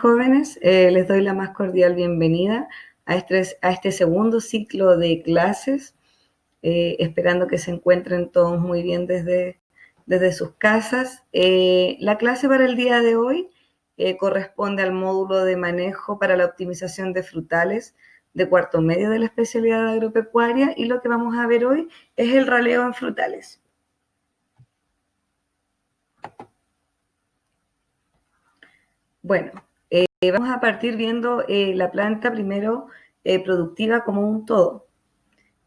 jóvenes, les doy la más cordial bienvenida a este segundo ciclo de clases, esperando que se encuentren todos muy bien desde sus casas. La clase para el día de hoy corresponde al módulo de manejo para la optimización de frutales de cuarto medio de la especialidad agropecuaria, y lo que vamos a ver hoy es el raleo en frutales. Bueno, vamos a partir viendo la planta primero productiva como un todo.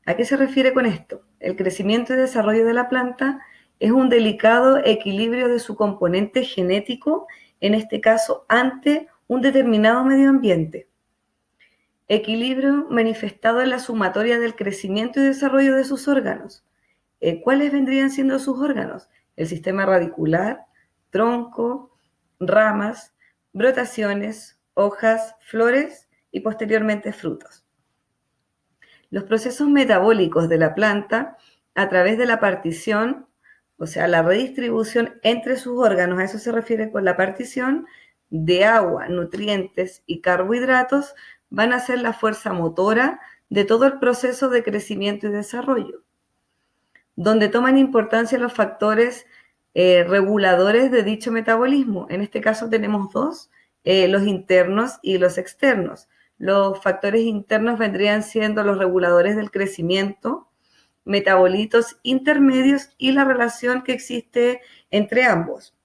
¿A qué se refiere con esto? El crecimiento y desarrollo de la planta es un delicado equilibrio de su componente genético, en este caso ante un determinado medio ambiente. Equilibrio manifestado en la sumatoria del crecimiento y desarrollo de sus órganos. ¿Cuáles vendrían siendo sus órganos? El sistema radicular, tronco, ramas, brotaciones, hojas, flores y posteriormente frutos. Los procesos metabólicos de la planta a través de la partición, o sea, la redistribución entre sus órganos, a eso se refiere con la partición, de agua, nutrientes y carbohidratos, van a ser la fuerza motora de todo el proceso de crecimiento y desarrollo, donde toman importancia los factores reguladores de dicho metabolismo. En este caso tenemos dos, los internos y los externos. Los factores internos vendrían siendo los reguladores del crecimiento, metabolitos intermedios y la relación que existe entre ambos.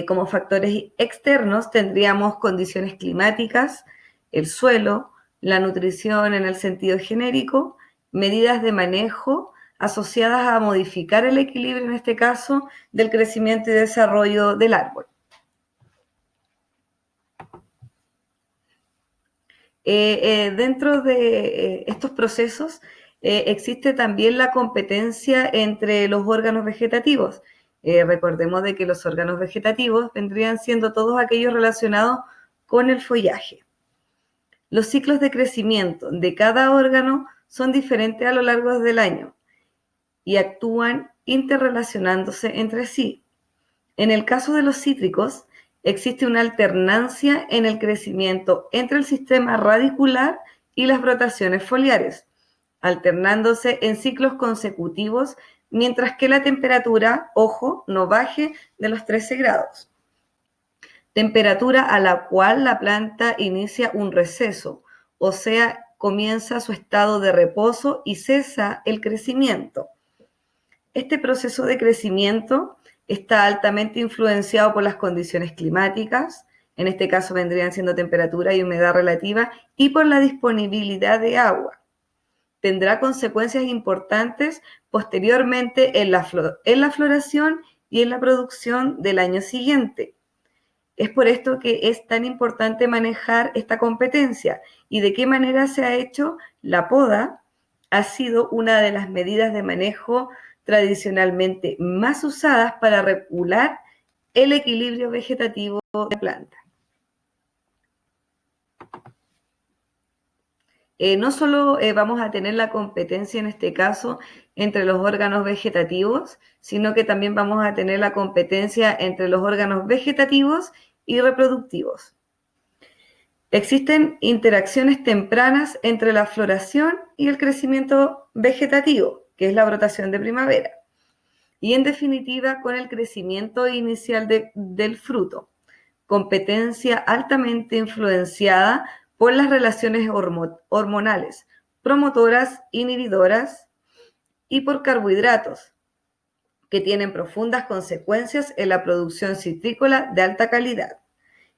Como factores externos tendríamos condiciones climáticas, el suelo, la nutrición en el sentido genérico, medidas de manejo asociadas a modificar el equilibrio, en este caso, del crecimiento y desarrollo del árbol. Dentro de estos procesos existe también la competencia entre los órganos vegetativos. Recordemos de que los órganos vegetativos vendrían siendo todos aquellos relacionados con el follaje. Los ciclos de crecimiento de cada órgano son diferentes a lo largo del año y actúan interrelacionándose entre sí. En el caso de los cítricos, existe una alternancia en el crecimiento entre el sistema radicular y las brotaciones foliares, alternándose en ciclos consecutivos, mientras que la temperatura, ojo, no baje de los 13 grados. Temperatura a la cual la planta inicia un receso, o sea, comienza su estado de reposo y cesa el crecimiento. Este proceso de crecimiento está altamente influenciado por las condiciones climáticas, en este caso vendrían siendo temperatura y humedad relativa, y por la disponibilidad de agua. Tendrá consecuencias importantes posteriormente en la floración y en la producción del año siguiente. Es por esto que es tan importante manejar esta competencia. ¿Y de qué manera se ha hecho? La poda ha sido una de las medidas de manejo tradicionalmente más usadas para regular el equilibrio vegetativo de la planta. No solo vamos a tener la competencia en este caso entre los órganos vegetativos, sino que también vamos a tener la competencia entre los órganos vegetativos y reproductivos. Existen interacciones tempranas entre la floración y el crecimiento vegetativo, que es la brotación de primavera, y en definitiva con el crecimiento inicial del fruto, competencia altamente influenciada por las relaciones hormonales, promotoras, inhibidoras y por carbohidratos, que tienen profundas consecuencias en la producción citrícola de alta calidad,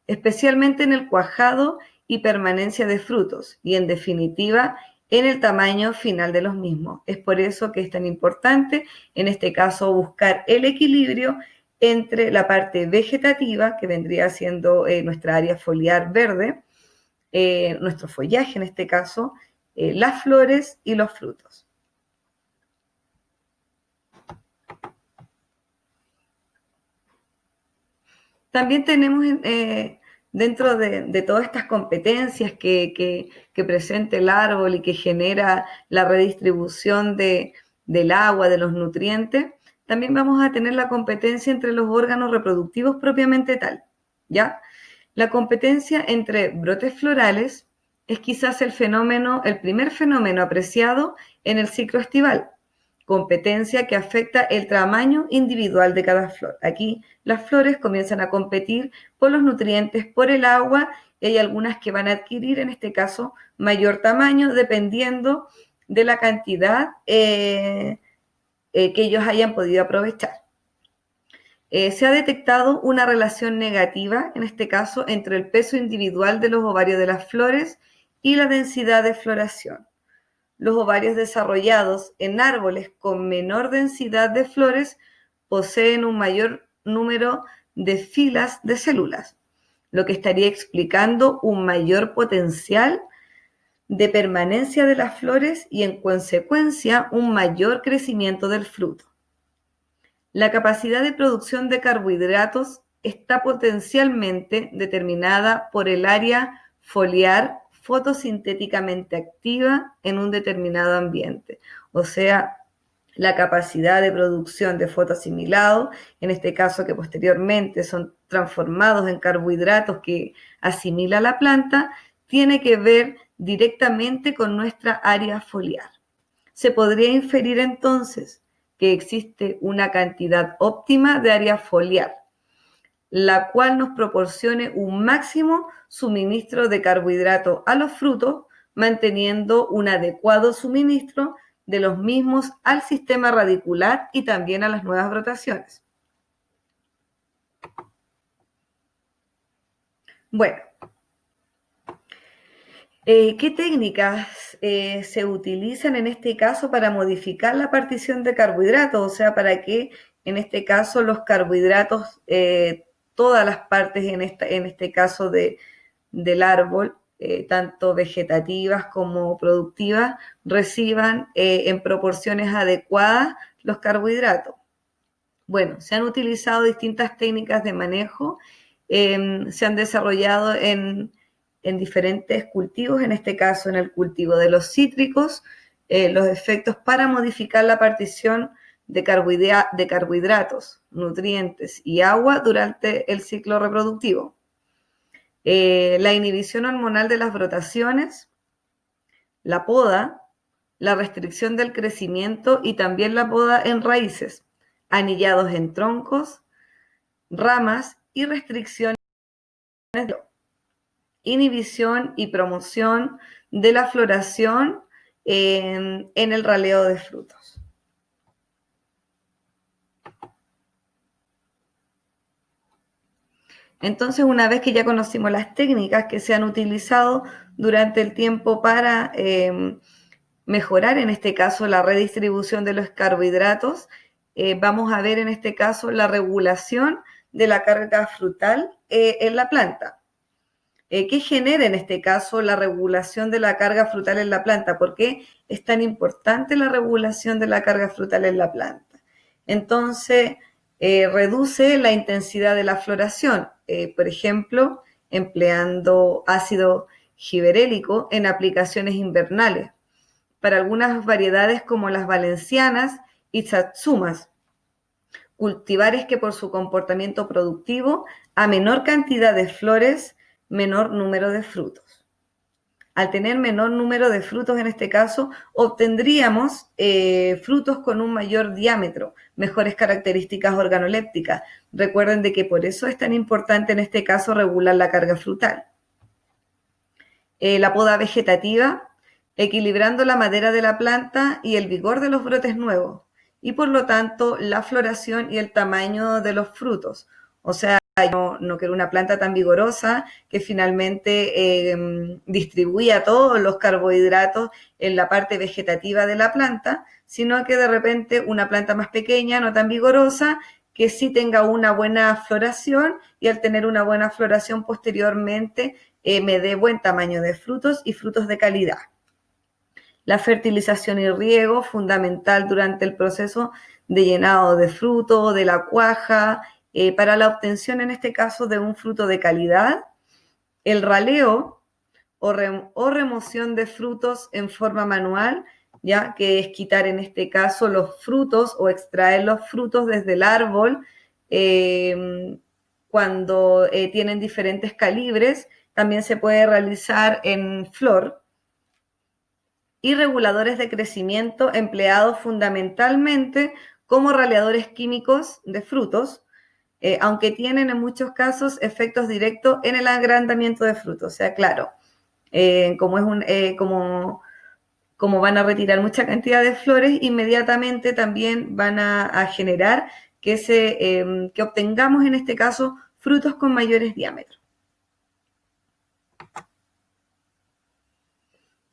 especialmente en el cuajado y permanencia de frutos y, en definitiva, en el tamaño final de los mismos. Es por eso que es tan importante, en este caso, buscar el equilibrio entre la parte vegetativa, que vendría siendo nuestra área foliar verde, nuestro follaje en este caso, las flores y los frutos. También tenemos dentro de todas estas competencias que presenta el árbol y que genera la redistribución del agua, de los nutrientes, también vamos a tener la competencia entre los órganos reproductivos propiamente tal, ¿ya? La competencia entre brotes florales es quizás el primer fenómeno apreciado en el ciclo estival, competencia que afecta el tamaño individual de cada flor. Aquí las flores comienzan a competir por los nutrientes, por el agua, y hay algunas que van a adquirir, en este caso, mayor tamaño, dependiendo de la cantidad que ellos hayan podido aprovechar. Se ha detectado una relación negativa, en este caso, entre el peso individual de los ovarios de las flores y la densidad de floración. Los ovarios desarrollados en árboles con menor densidad de flores poseen un mayor número de filas de células, lo que estaría explicando un mayor potencial de permanencia de las flores y, en consecuencia, un mayor crecimiento del fruto. La capacidad de producción de carbohidratos está potencialmente determinada por el área foliar fotosintéticamente activa en un determinado ambiente. O sea, la capacidad de producción de fotoasimilado, en este caso que posteriormente son transformados en carbohidratos que asimila la planta, tiene que ver directamente con nuestra área foliar. Se podría inferir entonces que existe una cantidad óptima de área foliar, la cual nos proporcione un máximo suministro de carbohidratos a los frutos, manteniendo un adecuado suministro de los mismos al sistema radicular y también a las nuevas brotaciones. Bueno, ¿qué técnicas se utilizan en este caso para modificar la partición de carbohidratos? O sea, para que en este caso los carbohidratos, todas las partes en este caso del árbol, tanto vegetativas como productivas, reciban en proporciones adecuadas los carbohidratos. Bueno, se han utilizado distintas técnicas de manejo, se han desarrollado en diferentes cultivos, en este caso en el cultivo de los cítricos, los efectos para modificar la partición de carbohidratos, nutrientes y agua durante el ciclo reproductivo. La inhibición hormonal de las brotaciones, la poda, la restricción del crecimiento y también la poda en raíces, anillados en troncos, ramas y restricciones de inhibición y promoción de la floración en el raleo de frutos. Entonces, una vez que ya conocimos las técnicas que se han utilizado durante el tiempo para mejorar, en este caso, la redistribución de los carbohidratos, vamos a ver en este caso la regulación de la carga frutal en la planta. ¿Qué genera en este caso la regulación de la carga frutal en la planta? ¿Por qué es tan importante la regulación de la carga frutal en la planta? Entonces, reduce la intensidad de la floración, por ejemplo, empleando ácido giberélico en aplicaciones invernales, para algunas variedades como las valencianas y satsumas, cultivares que por su comportamiento productivo, a menor cantidad de flores, menor número de frutos. Al tener menor número de frutos, en este caso, obtendríamos frutos con un mayor diámetro, mejores características organolépticas. Recuerden de que por eso es tan importante en este caso regular la carga frutal. La poda vegetativa, equilibrando la madera de la planta y el vigor de los brotes nuevos, y por lo tanto la floración y el tamaño de los frutos. O sea, no quiero una planta tan vigorosa que finalmente distribuya todos los carbohidratos en la parte vegetativa de la planta, sino que de repente una planta más pequeña, no tan vigorosa, que sí tenga una buena floración, y al tener una buena floración posteriormente me dé buen tamaño de frutos y frutos de calidad. La fertilización y riego, fundamental durante el proceso de llenado de fruto, de la cuaja, para la obtención en este caso de un fruto de calidad. El raleo o remoción de frutos en forma manual, ya que es quitar en este caso los frutos o extraer los frutos desde el árbol cuando tienen diferentes calibres. También se puede realizar en flor. Y reguladores de crecimiento empleados fundamentalmente como raleadores químicos de frutos, aunque tienen en muchos casos efectos directos en el agrandamiento de frutos. O sea, claro, como van a retirar mucha cantidad de flores, inmediatamente también van a generar que obtengamos en este caso frutos con mayores diámetros.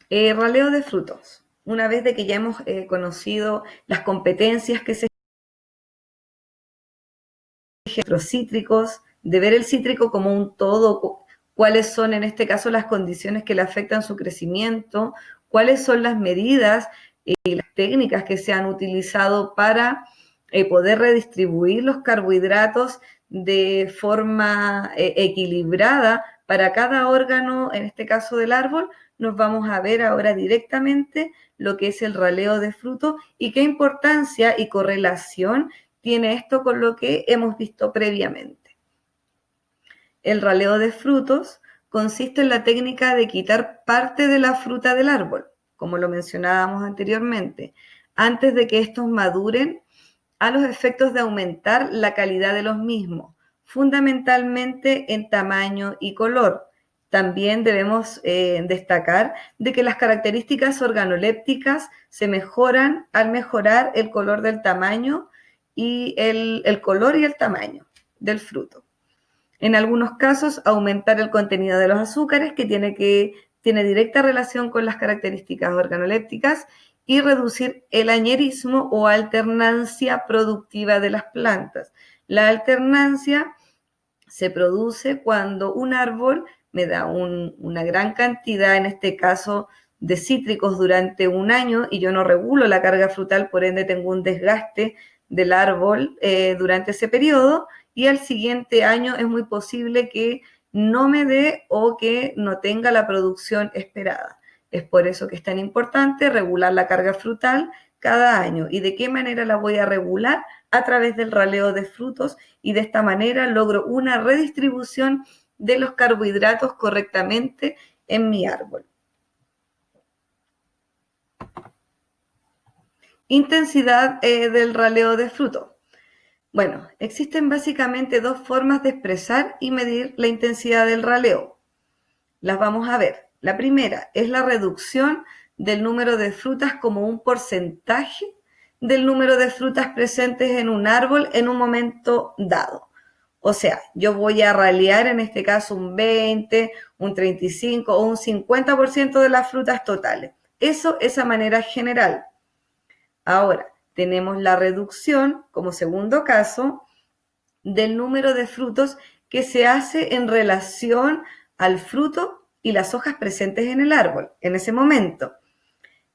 Raleo de frutos. Una vez de que ya hemos conocido las competencias que se los cítricos, de ver el cítrico como un todo, cuáles son en este caso las condiciones que le afectan su crecimiento, cuáles son las medidas y las técnicas que se han utilizado para poder redistribuir los carbohidratos de forma equilibrada para cada órgano, en este caso del árbol. Nos vamos a ver ahora directamente lo que es el raleo de fruto y qué importancia y correlación tiene esto con lo que hemos visto previamente. El raleo de frutos consiste en la técnica de quitar parte de la fruta del árbol, como lo mencionábamos anteriormente, antes de que estos maduren, a los efectos de aumentar la calidad de los mismos, fundamentalmente en tamaño y color. También debemos destacar de que las características organolépticas se mejoran al mejorar el color del tamaño y el color y el tamaño del fruto. En algunos casos, aumentar el contenido de los azúcares, que tiene directa relación con las características organolépticas, y reducir el añerismo o alternancia productiva de las plantas. La alternancia se produce cuando un árbol me da una gran cantidad, en este caso, de cítricos durante un año y yo no regulo la carga frutal, por ende tengo un desgaste del árbol durante ese periodo, y al siguiente año es muy posible que no me dé o que no tenga la producción esperada. Es por eso que es tan importante regular la carga frutal cada año. ¿Y de qué manera la voy a regular? A través del raleo de frutos, y de esta manera logro una redistribución de los carbohidratos correctamente en mi árbol. Intensidad del raleo de fruto. Bueno, existen básicamente dos formas de expresar y medir la intensidad del raleo. Las vamos a ver. La primera es la reducción del número de frutas como un porcentaje del número de frutas presentes en un árbol en un momento dado. O sea, yo voy a ralear en este caso un 20, un 35 o un 50% de las frutas totales. Eso es a manera general. Ahora, tenemos la reducción como segundo caso del número de frutos que se hace en relación al fruto y las hojas presentes en el árbol en ese momento,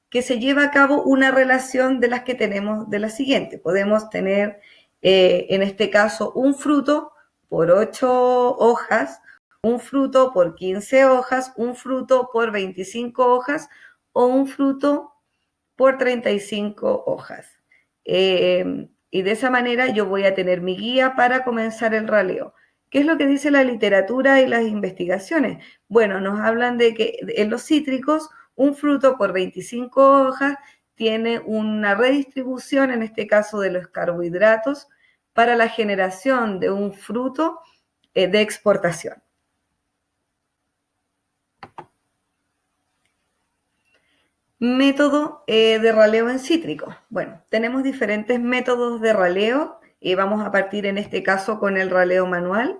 que se lleva a cabo una relación de las que tenemos de la siguiente. Podemos tener en este caso un fruto por 8 hojas, un fruto por 15 hojas, un fruto por 25 hojas o un fruto por 35 hojas. Y de esa manera yo voy a tener mi guía para comenzar el raleo. ¿Qué es lo que dice la literatura y las investigaciones? Bueno, nos hablan de que en los cítricos un fruto por 25 hojas tiene una redistribución, en este caso de los carbohidratos, para la generación de un fruto de exportación. Método de raleo en cítricos. Bueno, tenemos diferentes métodos de raleo y vamos a partir en este caso con el raleo manual.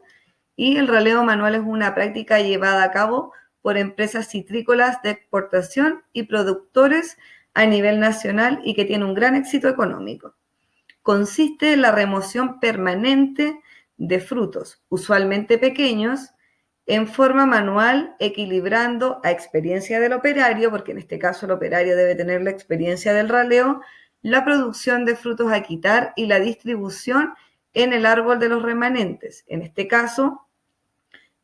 Y el raleo manual es una práctica llevada a cabo por empresas citrícolas de exportación y productores a nivel nacional y que tiene un gran éxito económico. Consiste en la remoción permanente de frutos, usualmente pequeños, en forma manual, equilibrando a experiencia del operario, porque en este caso el operario debe tener la experiencia del raleo, la producción de frutos a quitar y la distribución en el árbol de los remanentes. En este caso,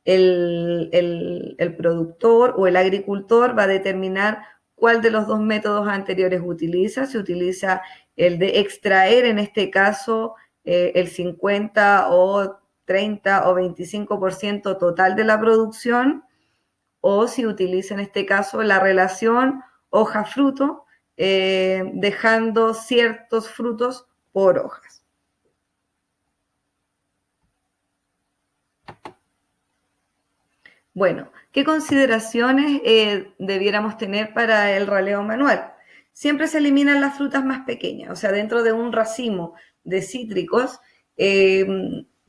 el productor o el agricultor va a determinar cuál de los dos métodos anteriores utiliza. Se utiliza el de extraer, en este caso, el 50 o 30 o 25% total de la producción, o si utiliza en este caso la relación hoja-fruto, dejando ciertos frutos por hojas. Bueno, ¿qué consideraciones debiéramos tener para el raleo manual? Siempre se eliminan las frutas más pequeñas, o sea, dentro de un racimo de cítricos,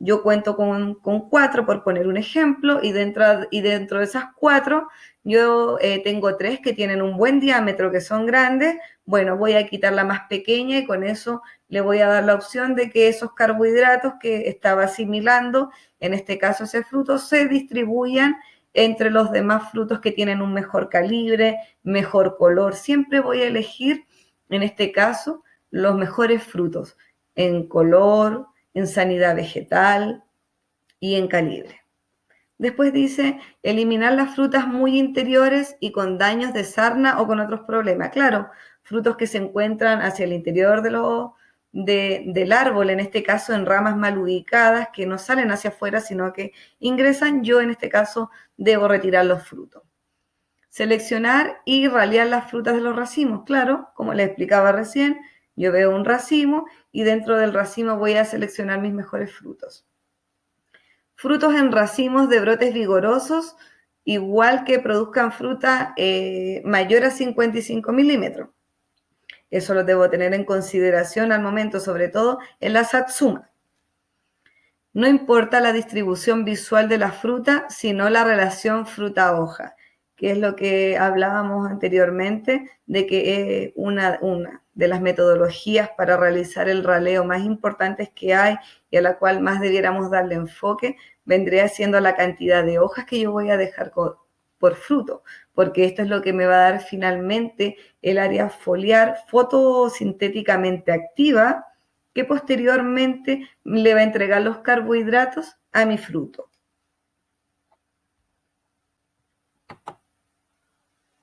yo cuento con 4, por poner un ejemplo, y dentro de esas 4, yo tengo 3 que tienen un buen diámetro, que son grandes. Bueno, voy a quitar la más pequeña y con eso le voy a dar la opción de que esos carbohidratos que estaba asimilando, en este caso ese fruto, se distribuyan entre los demás frutos que tienen un mejor calibre, mejor color. Siempre voy a elegir, en este caso, los mejores frutos en color, en sanidad vegetal y en calibre. Después dice, eliminar las frutas muy interiores y con daños de sarna o con otros problemas. Claro, frutos que se encuentran hacia el interior del árbol, en este caso en ramas mal ubicadas, que no salen hacia afuera, sino que ingresan. Yo en este caso debo retirar los frutos. Seleccionar y ralear las frutas de los racimos. Claro, como les explicaba recién, yo veo un racimo y dentro del racimo voy a seleccionar mis mejores frutos. Frutos en racimos de brotes vigorosos, igual que produzcan fruta mayor a 55 milímetros. Eso lo debo tener en consideración al momento, sobre todo en la satsuma. No importa la distribución visual de la fruta, sino la relación fruta-hoja, que es lo que hablábamos anteriormente, de que una de las metodologías para realizar el raleo más importantes que hay y a la cual más debiéramos darle enfoque, vendría siendo la cantidad de hojas que yo voy a dejar por fruto, porque esto es lo que me va a dar finalmente el área foliar fotosintéticamente activa, que posteriormente le va a entregar los carbohidratos a mi fruto.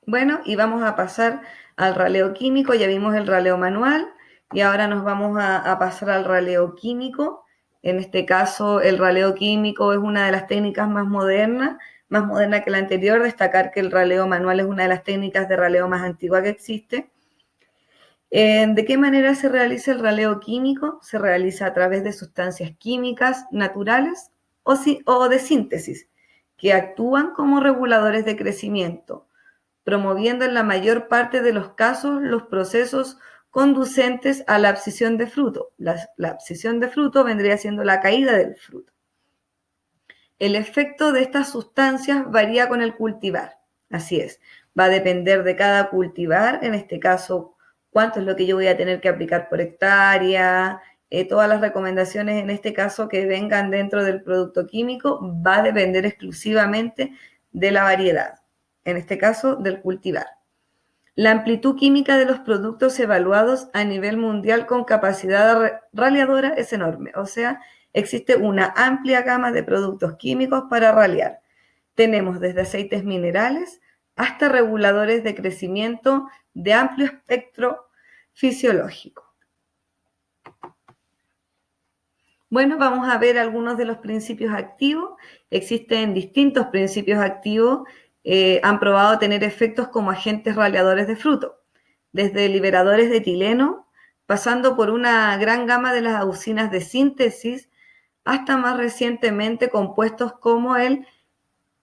Bueno, y vamos a pasar al raleo químico. Ya vimos el raleo manual y ahora nos vamos a pasar al raleo químico. En este caso, el raleo químico es una de las técnicas más moderna que la anterior. Destacar que el raleo manual es una de las técnicas de raleo más antigua que existe. ¿De qué manera se realiza el raleo químico? Se realiza a través de sustancias químicas naturales o de síntesis, que actúan como reguladores de crecimiento, promoviendo en la mayor parte de los casos los procesos conducentes a la abscisión de fruto. La abscisión de fruto vendría siendo la caída del fruto. El efecto de estas sustancias varía con el cultivar. Así es, va a depender de cada cultivar, en este caso, cuánto es lo que yo voy a tener que aplicar por hectárea. Todas las recomendaciones en este caso que vengan dentro del producto químico va a depender exclusivamente de la variedad, en este caso del cultivar. La amplitud química de los productos evaluados a nivel mundial con capacidad raleadora es enorme, o sea, existe una amplia gama de productos químicos para ralear. Tenemos desde aceites minerales hasta reguladores de crecimiento de amplio espectro fisiológico. Bueno, vamos a ver algunos de los principios activos. Existen distintos principios activos. Han probado tener efectos como agentes raleadores de fruto, desde liberadores de etileno, pasando por una gran gama de las auxinas de síntesis, hasta más recientemente compuestos como el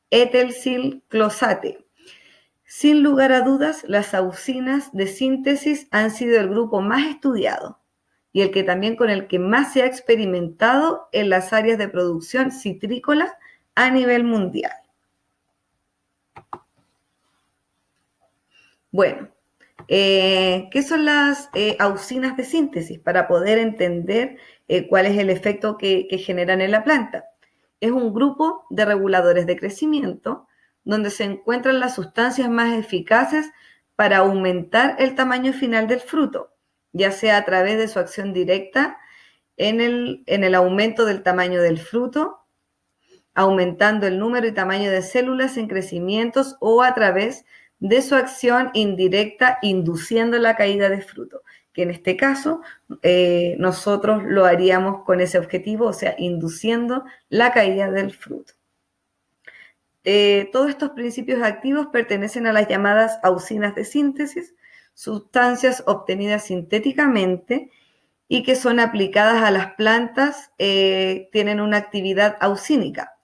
etilciclosate. Sin lugar a dudas, las auxinas de síntesis han sido el grupo más estudiado y el que también con el que más se ha experimentado en las áreas de producción citrícola a nivel mundial. Bueno, ¿qué son las auxinas de síntesis? Para poder entender cuál es el efecto que generan en la planta. Es un grupo de reguladores de crecimiento donde se encuentran las sustancias más eficaces para aumentar el tamaño final del fruto, ya sea a través de su acción directa en el aumento del tamaño del fruto, aumentando el número y tamaño de células en crecimientos, o a través de su acción indirecta induciendo la caída de fruto. que en este caso nosotros lo haríamos con ese objetivo, o sea, induciendo la caída del fruto. Todos estos principios activos pertenecen a las llamadas auxinas de síntesis, sustancias obtenidas sintéticamente y que son aplicadas a las plantas, tienen una actividad auxínica,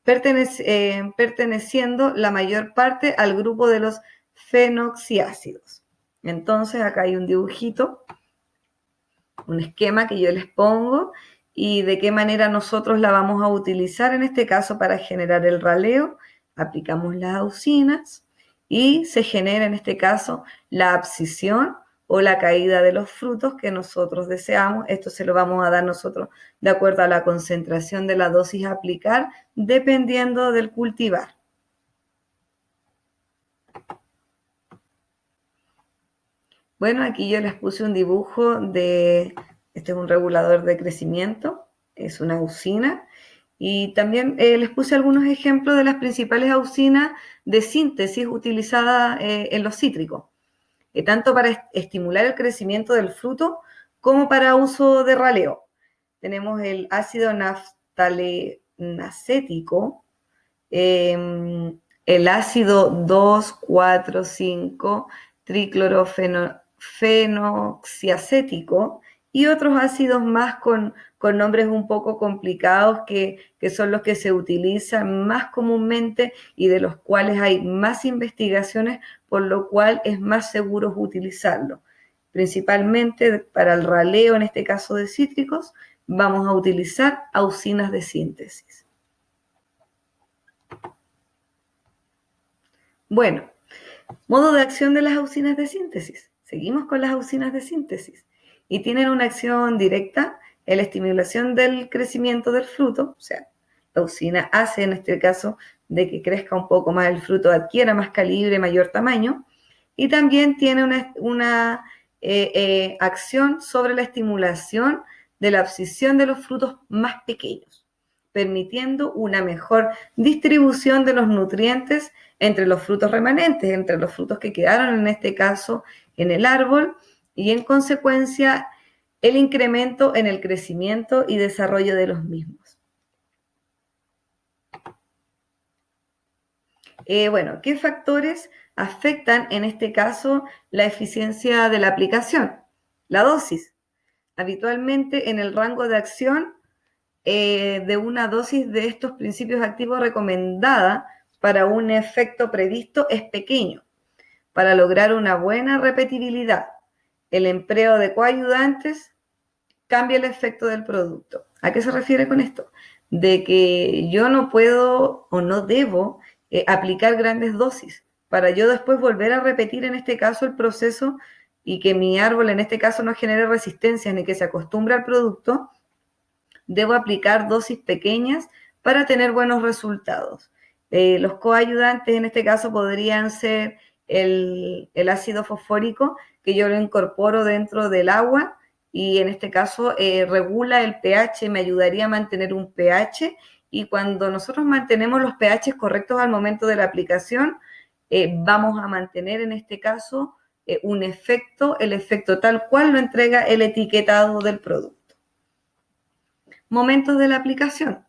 perteneciendo la mayor parte al grupo de los fenoxiácidos. Entonces acá hay un dibujito, un esquema que yo les pongo y de qué manera nosotros la vamos a utilizar en este caso para generar el raleo. Aplicamos las auxinas y se genera en este caso la abscisión o la caída de los frutos que nosotros deseamos. Esto se lo vamos a dar nosotros de acuerdo a la concentración de la dosis a aplicar, dependiendo del cultivar. Bueno, aquí yo les puse un dibujo de, este es un regulador de crecimiento, es una auxina, y también les puse algunos ejemplos de las principales auxinas de síntesis utilizadas en los cítricos, tanto para estimular el crecimiento del fruto como para uso de raleo. Tenemos el ácido naftalenacético, el ácido 2, 4, 5, triclorofenoxiacético y otros ácidos más con nombres un poco complicados que son los que se utilizan más comúnmente y de los cuales hay más investigaciones, por lo cual es más seguro utilizarlo. Principalmente para el raleo, en este caso de cítricos, vamos a utilizar auxinas de síntesis. Bueno, modo de acción de las auxinas de síntesis. Seguimos con las auxinas de síntesis y tienen una acción directa en la estimulación del crecimiento del fruto, o sea, la auxina hace en este caso de que crezca un poco más el fruto, adquiera más calibre, mayor tamaño, y también tiene una acción sobre la estimulación de la abscisión de los frutos más pequeños, permitiendo una mejor distribución de los nutrientes entre los frutos remanentes, entre los frutos que quedaron en este caso en el árbol, y en consecuencia el incremento en el crecimiento y desarrollo de los mismos. Bueno, ¿qué factores afectan en este caso la eficiencia de la aplicación? La dosis. Habitualmente en el rango de acción de una dosis de estos principios activos recomendada para un efecto previsto es pequeño. Para lograr una buena repetibilidad, el empleo de coayudantes cambia el efecto del producto. ¿A qué se refiere con esto? De que yo no puedo o no debo aplicar grandes dosis para yo después volver a repetir en este caso el proceso y que mi árbol en este caso no genere resistencia ni que se acostumbre al producto. Debo aplicar dosis pequeñas para tener buenos resultados. Los coayudantes en este caso podrían ser el ácido fosfórico, que yo lo incorporo dentro del agua y en este caso regula el pH, me ayudaría a mantener un pH, y cuando nosotros mantenemos los pH correctos al momento de la aplicación, vamos a mantener en este caso un efecto, el efecto tal cual lo entrega el etiquetado del producto. Momentos de la aplicación.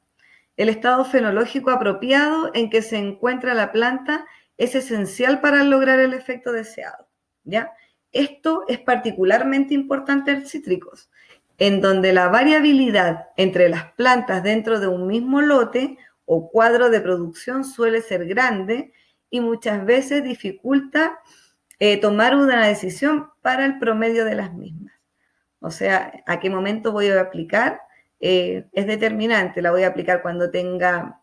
El estado fenológico apropiado en que se encuentra la planta es esencial para lograr el efecto deseado, ¿ya? Esto es particularmente importante en cítricos, en donde la variabilidad entre las plantas dentro de un mismo lote o cuadro de producción suele ser grande y muchas veces dificulta tomar una decisión para el promedio de las mismas. O sea, ¿a qué momento voy a aplicar? Es determinante, la voy a aplicar cuando tenga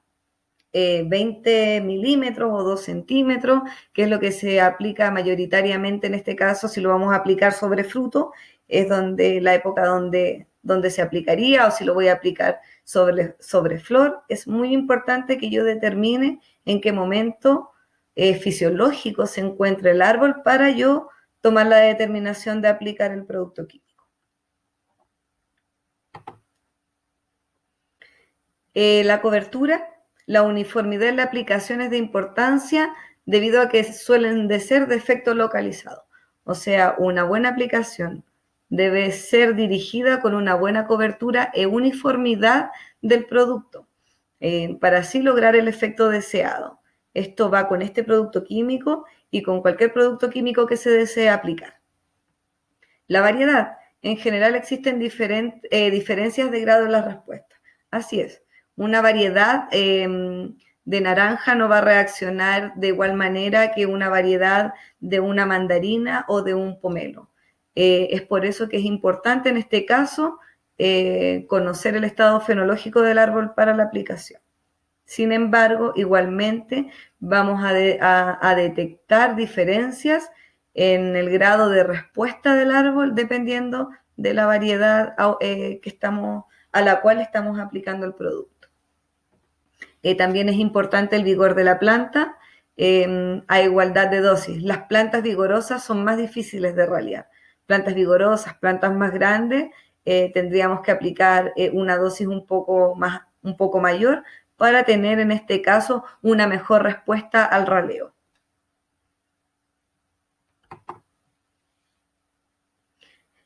20 milímetros o 2 centímetros, que es lo que se aplica mayoritariamente en este caso. Si lo vamos a aplicar sobre fruto, es donde la época donde se aplicaría, o si lo voy a aplicar sobre flor. Es muy importante que yo determine en qué momento fisiológico se encuentra el árbol para yo tomar la determinación de aplicar el producto químico. La cobertura. La uniformidad en la aplicación es de importancia debido a que suelen de ser de efecto localizado. O sea, una buena aplicación debe ser dirigida con una buena cobertura e uniformidad del producto, para así lograr el efecto deseado. Esto va con este producto químico y con cualquier producto químico que se desee aplicar. La variedad. En general existen diferencias de grado en las respuestas. Así es, una variedad de naranja no va a reaccionar de igual manera que una variedad de una mandarina o de un pomelo. Es por eso que es importante en este caso conocer el estado fenológico del árbol para la aplicación. Sin embargo, igualmente vamos a detectar diferencias en el grado de respuesta del árbol dependiendo de la variedad a la cual estamos aplicando el producto. También es importante el vigor de la planta a igualdad de dosis. Las plantas vigorosas son más difíciles de ralear. Plantas vigorosas, plantas más grandes, tendríamos que aplicar una dosis un poco mayor para tener en este caso una mejor respuesta al raleo.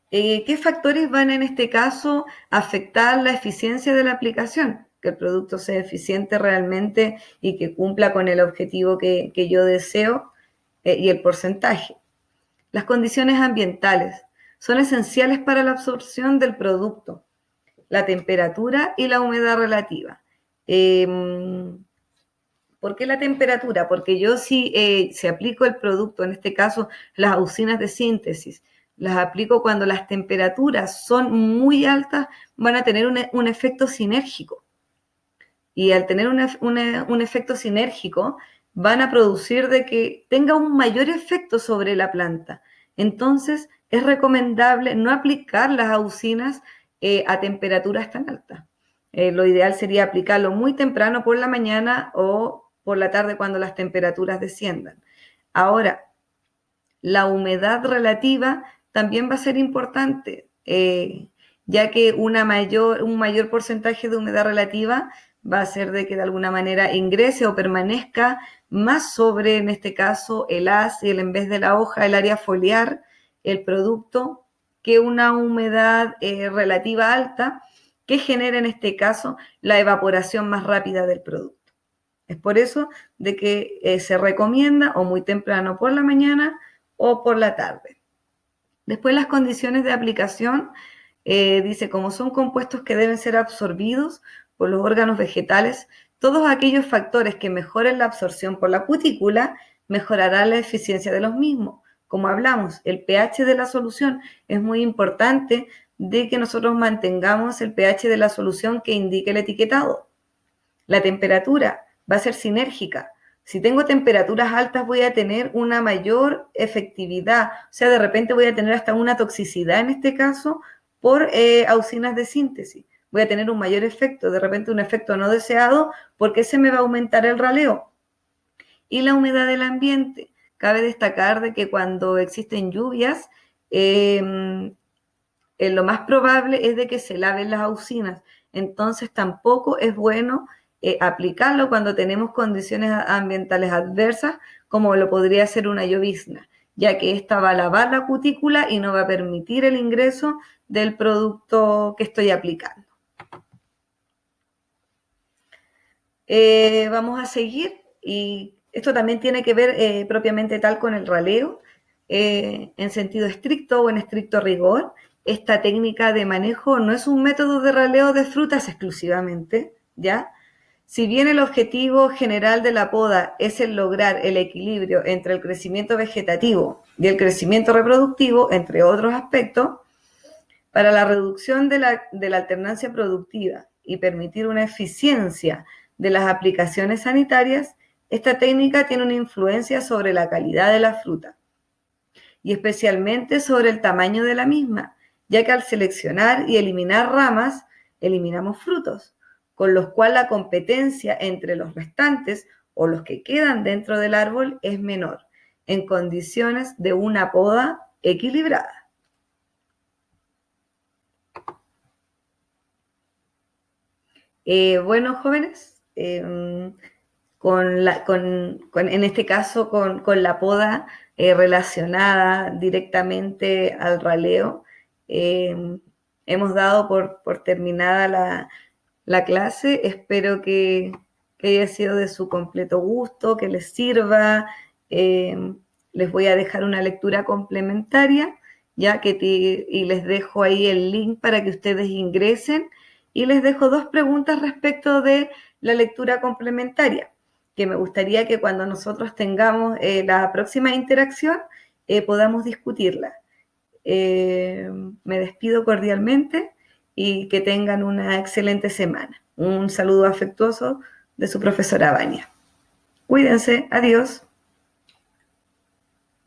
¿Qué factores van en este caso a afectar la eficiencia de la aplicación? Que el producto sea eficiente realmente y que cumpla con el objetivo que yo deseo y el porcentaje. Las condiciones ambientales son esenciales para la absorción del producto, la temperatura y la humedad relativa. ¿Por qué la temperatura? Porque yo si aplico el producto, en este caso las auxinas de síntesis, las aplico cuando las temperaturas son muy altas, van a tener un efecto sinérgico. Y al tener un efecto sinérgico, van a producir de que tenga un mayor efecto sobre la planta. Entonces, es recomendable no aplicar las auxinas a temperaturas tan altas. Lo ideal sería aplicarlo muy temprano por la mañana o por la tarde cuando las temperaturas desciendan. Ahora, la humedad relativa también va a ser importante, ya que un mayor porcentaje de humedad relativa va a hacer de que de alguna manera ingrese o permanezca más sobre, en este caso, el haz y en vez de la hoja, el área foliar, el producto, que una humedad relativa alta que genera en este caso la evaporación más rápida del producto. Es por eso de que se recomienda o muy temprano por la mañana o por la tarde. Después las condiciones de aplicación, dice, como son compuestos que deben ser absorbidos por los órganos vegetales, todos aquellos factores que mejoren la absorción por la cutícula mejorarán la eficiencia de los mismos. Como hablamos, el pH de la solución es muy importante de que nosotros mantengamos el pH de la solución que indique el etiquetado. La temperatura va a ser sinérgica. Si tengo temperaturas altas voy a tener una mayor efectividad, o sea, de repente voy a tener hasta una toxicidad en este caso por auxinas de síntesis. Voy a tener un mayor efecto, de repente un efecto no deseado porque se me va a aumentar el raleo. Y la humedad del ambiente. Cabe destacar de que cuando existen lluvias, lo más probable es de que se laven las auxinas. Entonces tampoco es bueno aplicarlo cuando tenemos condiciones ambientales adversas, como lo podría ser una llovizna, ya que esta va a lavar la cutícula y no va a permitir el ingreso del producto que estoy aplicando. Vamos a seguir y esto también tiene que ver propiamente tal con el raleo, en sentido estricto o en estricto rigor. Esta técnica de manejo no es un método de raleo de frutas exclusivamente, ¿ya? Si bien el objetivo general de la poda es el lograr el equilibrio entre el crecimiento vegetativo y el crecimiento reproductivo, entre otros aspectos, para la reducción de la alternancia productiva y permitir una eficiencia de las aplicaciones sanitarias, esta técnica tiene una influencia sobre la calidad de la fruta y especialmente sobre el tamaño de la misma, ya que al seleccionar y eliminar ramas, eliminamos frutos, con los cuales la competencia entre los restantes o los que quedan dentro del árbol es menor, en condiciones de una poda equilibrada. Bueno, jóvenes, en este caso con la poda relacionada directamente al raleo, hemos dado por terminada la clase. Espero que haya sido de su completo gusto, que les sirva. Les voy a dejar una lectura complementaria, y les dejo ahí el link para que ustedes ingresen, y les dejo dos preguntas respecto de la lectura complementaria, que me gustaría que cuando nosotros tengamos la próxima interacción podamos discutirla. Me despido cordialmente y que tengan una excelente semana. Un saludo afectuoso de su profesora Vania. Cuídense, adiós.